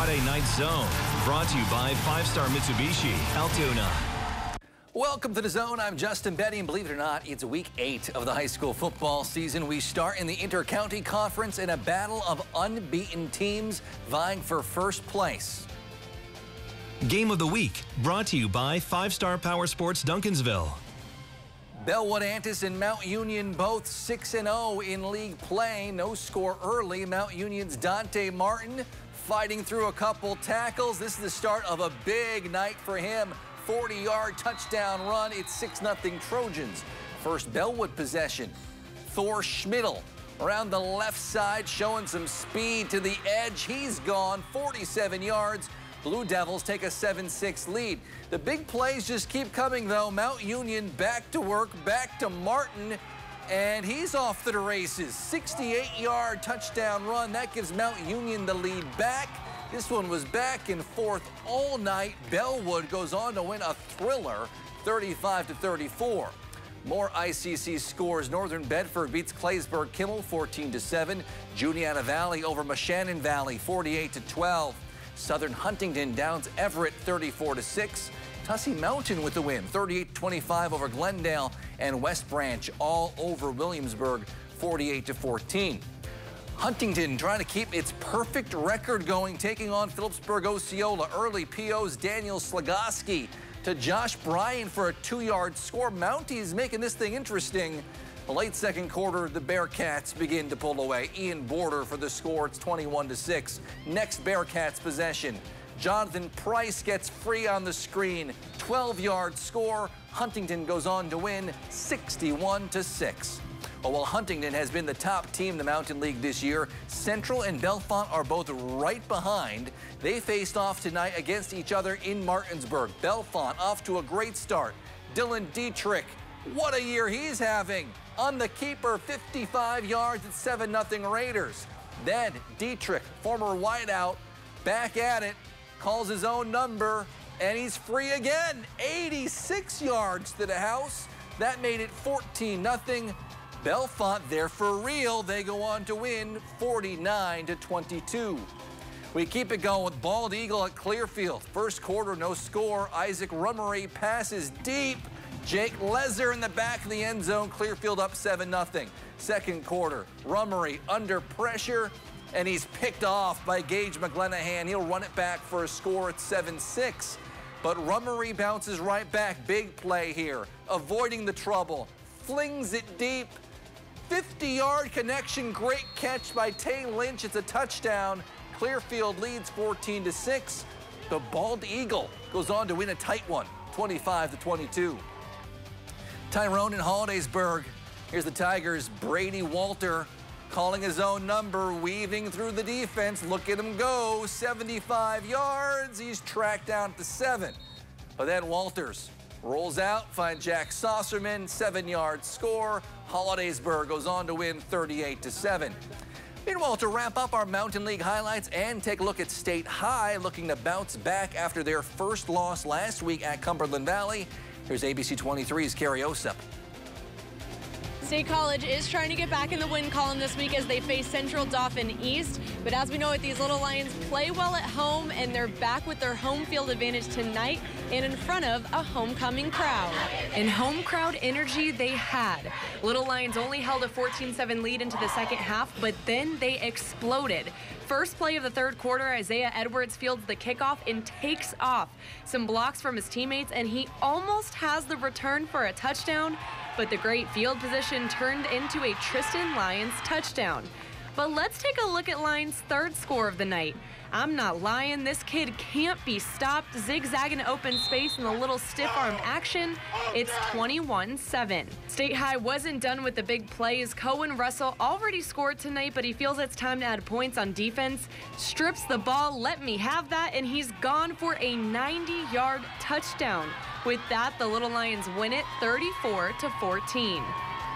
Friday Night Zone, brought to you by 5-Star Mitsubishi, Altoona. Welcome to the Zone. I'm Justin Betty, and believe it or not, it's week 8 of the high school football season. We start in the Intercounty Conference in a battle of unbeaten teams vying for first place. Game of the week, brought to you by 5-Star Power Sports Duncansville. Bellwood Antis and Mount Union both 6-0 in league play. No score early. Mount Union's Dante Martin fighting through a couple tackles. This is the start of a big night for him. 40-yard touchdown run. It's 6-0 Trojans. First Bellwood possession. Thor Schmidl around the left side, showing some speed to the edge. He's gone 47 yards. Blue Devils take a 7-6 lead. The big plays just keep coming, though. Mount Union back to work, back to Martin, and he's off to the races. 68-yard touchdown run. That gives Mount Union the lead back. This one was back and forth all night. Bellwood goes on to win a thriller, 35-34. More ICC scores. Northern Bedford beats Claysburg Kimmel 14-7. Juniata Valley over Moshannon Valley 48-12. Southern Huntington downs Everett 34-6. Tussey Mountain with the win, 38-25 over Glendale, and West Branch all over Williamsburg 48-14. Huntington trying to keep its perfect record going, taking on Phillipsburg Osceola. Early POs Daniel Slagoski to Josh Bryan for a 2-yard score. Mounties making this thing interesting. The late second quarter, the Bearcats begin to pull away. Ian Border for the score. It's 21-6. Next Bearcats possession. Jonathan Price gets free on the screen. 12-yard score. Huntington goes on to win 61-6. While Huntington has been the top team in the Mountain League this year, Central and Bellefonte are both right behind. They faced off tonight against each other in Martinsburg. Bellefonte off to a great start. Dylan Dietrich, what a year he's having. On the keeper, 55 yards at 7-0 Raiders. Then Dietrich, former wideout, back at it, calls his own number, and he's free again. 86 yards to the house. That made it 14-0. Bellefonte, they're for real. They go on to win 49-22. We keep it going with Bald Eagle at Clearfield. First quarter, no score. Isaac Rummery passes deep. Jake Lezer in the back of the end zone. Clearfield up 7-0. Second quarter, Rummery under pressure, and he's picked off by Gage McGlenahan. He'll run it back for a score at 7-6. But Rummery bounces right back. Big play here, avoiding the trouble. Flings it deep. 50-yard connection. Great catch by Tay Lynch. It's a touchdown. Clearfield leads 14-6. The Bald Eagle goes on to win a tight one, 25-22. Tyrone in Hollidaysburg. Here's the Tigers' Brady Walter calling his own number, weaving through the defense. Look at him go, 75 yards. He's tracked down to 7. But then Walters rolls out, finds Jack Saucerman, 7-yard score. Hollidaysburg goes on to win 38-7. Meanwhile, to wrap up our Mountain League highlights and take a look at State High, looking to bounce back after their first loss last week at Cumberland Valley. Here's ABC 23's Carrie Osip. State College is trying to get back in the win column this week as they face Central Dauphin East. But as we know it, these Little Lions play well at home, and they're back with their home field advantage tonight and in front of a homecoming crowd. And home crowd energy they had. Little Lions only held a 14-7 lead into the second half, but then they exploded. First play of the third quarter, Isaiah Edwards fields the kickoff and takes off. Some blocks from his teammates, and he almost has the return for a touchdown, but the great field position turned into a Tristan Lyons touchdown. But let's take a look at Lyons' third score of the night. I'm not lying, this kid can't be stopped, zigzagging open space in a little stiff arm action. It's 21-7. State High wasn't done with the big plays. Cohen Russell already scored tonight, but he feels it's time to add points on defense. Strips the ball, let me have that, and he's gone for a 90-yard touchdown. With that, the Little Lions win it 34-14.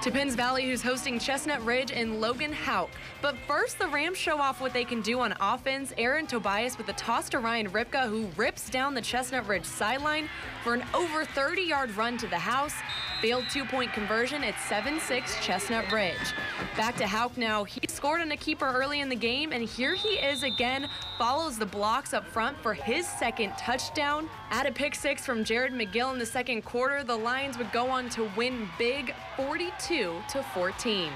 To Penns Valley, who's hosting Chestnut Ridge and Logan Houck. But first, the Rams show off what they can do on offense. Aaron Tobias with a toss to Ryan Ripka, who rips down the Chestnut Ridge sideline for an over 30-yard run to the house. Failed two-point conversion at 7-6 Chestnut Ridge. Back to Houck now. He scored on a keeper early in the game, and here he is again. Follows the blocks up front for his second touchdown. At a pick six from Jared McGill in the second quarter, the Lions would go on to win big 42-14.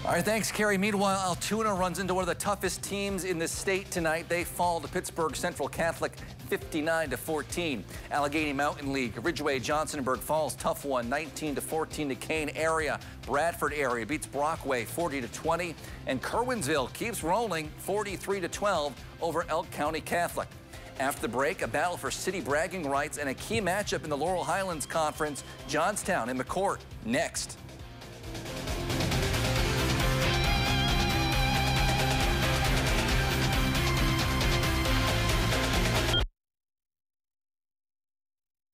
All right, thanks, Carrie. Meanwhile, Altoona runs into one of the toughest teams in the state tonight. They fall to Pittsburgh Central Catholic 59-14. Allegheny Mountain League, Ridgeway, Johnsonburg Falls, tough one, 19-14 to Kane area. Bradford area beats Brockway 40-20. And Kerwinsville keeps rolling 43-12 over Elk County Catholic. After the break, a battle for city bragging rights and a key matchup in the Laurel Highlands Conference. Johnstown and McCourt next.